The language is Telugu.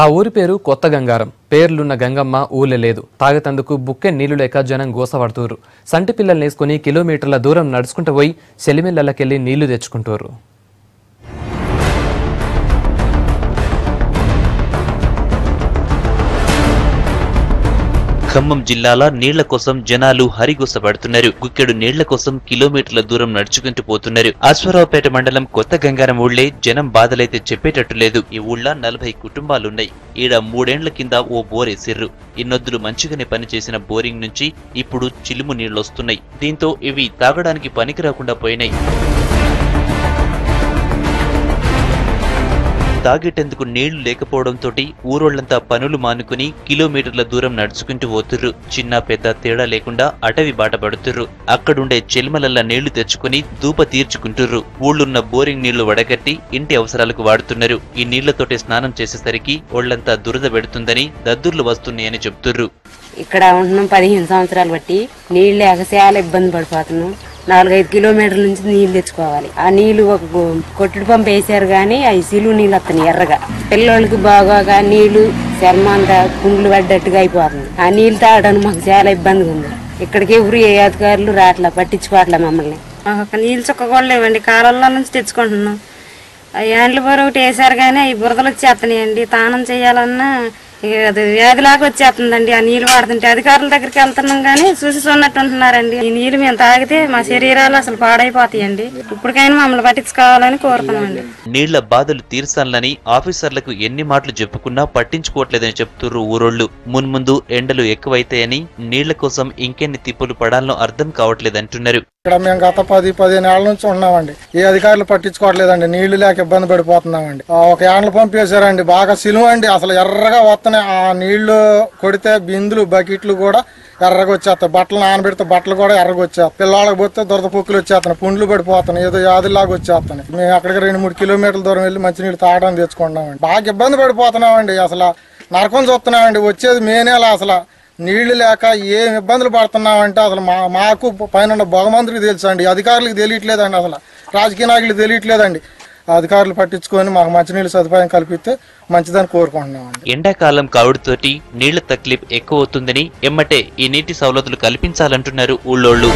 ఆ ఊరి పేరు కొత్త గంగారం. పేర్లున్న గంగమ్మ ఊళ్ళే లేదు. తాగతందుకు బుక్కె నీళ్లు లేక జనం గోసపడుతూరు. సంటి పిల్లల్నేసుకుని కిలోమీటర్ల దూరం నడుచుకుంటూ పోయి సెలిమిళ్ళకెళ్లి నీళ్లు తెచ్చుకుంటూరు. ఖమ్మం జిల్లాల నీళ్ల కోసం జనాలు హరిగోసపడుతున్నారు. గుక్కెడు నీళ్ల కోసం కిలోమీటర్ల దూరం నడుచుకుంటూ పోతున్నారు. అశ్వరావుపేట మండలం కొత్త గంగారం ఊళ్లే జనం బాధలైతే చెప్పేటట్టు లేదు. ఈ ఊళ్ళ 40 కుటుంబాలున్నాయి. ఈడ 3 ఏండ్ల కింద ఓ బోరేసిర్రు. ఇన్నొద్దులు మంచిగానే పనిచేసిన బోరింగ్ నుంచి ఇప్పుడు చిలుము నీళ్లొస్తున్నాయి. దీంతో ఇవి తాగడానికి పనికి రాకుండా పోయినాయి. తాగేటందుకు నీళ్లు లేకపోవడంతో ఊరోళ్లంతా పనులు మానుకుని కిలోమీటర్ల దూరం నడుచుకుంటూ పోతుర్రు. చిన్న పెద్ద తేడా లేకుండా అటవి బాట పడుతుర్రు. అక్కడుండే చెల్మలల్ల నీళ్లు తెచ్చుకుని దూప తీర్చుకుంటుర్రు. ఊళ్ళున్న బోరింగ్ నీళ్లు వడగట్టి ఇంటి అవసరాలకు వాడుతున్నారు. ఈ నీళ్లతోటి స్నానం చేసేసరికి ఒళ్లంతా దురద పెడుతుందని దద్దుర్లు వస్తున్నాయని చెప్తుర్రు. ఇక్కడ ఉంటున్నాం 15 సంవత్సరాలు బట్టి నీళ్ళు లేక చాలా ఇబ్బంది పడిపోతున్నాం. 4-5 కిలోమీటర్ల నుంచి నీళ్లు తెచ్చుకోవాలి. ఆ నీళ్లు ఒక కొట్టుడు పంపు వేసారు కానీ అవి సిలువు నీళ్ళు వస్తున్నాయి ఎర్రగా. పిల్లలకి బాగా నీళ్లు చర్మంతా కుండ్లు పడ్డట్టుగా అయిపోతుంది. ఆ నీళ్లు తాగడానికి మాకు చాలా ఇబ్బందిగా ఉంది. ఇక్కడికి ఎవరు ఏ అధికారులు రాట్లా పట్టించుకోవట్లే మమ్మల్ని. ఒక నీళ్ళు చుక్క కూడా లేవండి. కాలంలో నుంచి తెచ్చుకుంటున్నాం. ఆ యాండ్ల బోర్ ఒకటి వేసారు కానీ అవి బురదలు వచ్చేస్తున్నాయండి. తానం చేయాలన్నా అది వ్యాధిలాగా వచ్చేస్తుందండి. ఆ నీళ్లు వాడుతుంటే అధికారుల దగ్గరికి వెళ్తున్నాం కానీ చూసి చూన్నట్టు ఉంటున్నారండి. ఈ నీళ్లు మేము తాగితే మా శరీరాలు అసలు పాడైపోతాయండి. ఇప్పటికైనా మమ్మల్ని పట్టించుకోవాలని కోరుతున్నామండి. నీళ్ల బాధలు తీర్చాలని ఆఫీసర్లకు ఎన్ని మాటలు చెప్పుకున్నా పట్టించుకోవట్లేదని చెప్తుర్రు ఊరోళ్లు. మున్ముందు ఎండలు ఎక్కువైతాయని నీళ్ల కోసం ఇంకెన్ని తిప్పులు పడాలనో అర్థం కావట్లేదంటున్నారు. ఇక్కడ మేము గత 10-15 ఏళ్ల నుంచి ఉన్నామండి. ఏ అధికారులు పట్టించుకోవట్లేదండి. నీళ్లు లేక ఇబ్బంది పడిపోతున్నామండి. ఒక యాండ్ల పంపు వేసారండి. బాగా సిలువ అండి. అసలు ఎర్రగా వస్తున్నాయి. ఆ నీళ్లు కొడితే బిందులు బకెట్లు కూడా ఎర్రగా వచ్చేస్తాయి. బట్టలు నానబెడితే బట్టలు కూడా ఎర్రగా వచ్చేస్తాయి. పిల్లలకు పోతే దురద పొక్కులు వచ్చేస్తున్నాయి. పుండ్లు పడిపోతున్నాయి. ఏదో వ్యాధులాగా వచ్చేస్తున్నాయి. మేము అక్కడికి 2-3 కిలోమీటర్ల దూరం వెళ్ళి మంచినీళ్ళు తాగడానికి తెచ్చుకుంటున్నామండి. బాగా ఇబ్బంది పడిపోతున్నామండి. అసలు నరకం చూస్తున్నామండి. వచ్చేది మే నెల. అసలు నీళ్లు లేక ఏం ఇబ్బందులు పడుతున్నామంటే అసలు మాకు పైన భగవంతుడికి తెలుసు అండి. అధికారులకు తెలియట్లేదండి. అసలు రాజకీయ నాయకులకు తెలియట్లేదండి. అధికారులు పట్టించుకొని మాకు మంచినీళ్ళ సదుపాయం కల్పిస్తే మంచిదని కోరుకుంటున్నామండి. ఎండాకాలం కావుడుతోటి నీళ్ల తక్లీఫ్ ఎక్కువ అవుతుందని ఎమ్మటే ఈ నీటి సౌలతులు కల్పించాలంటున్నారు ఊళ్ళోళ్లు.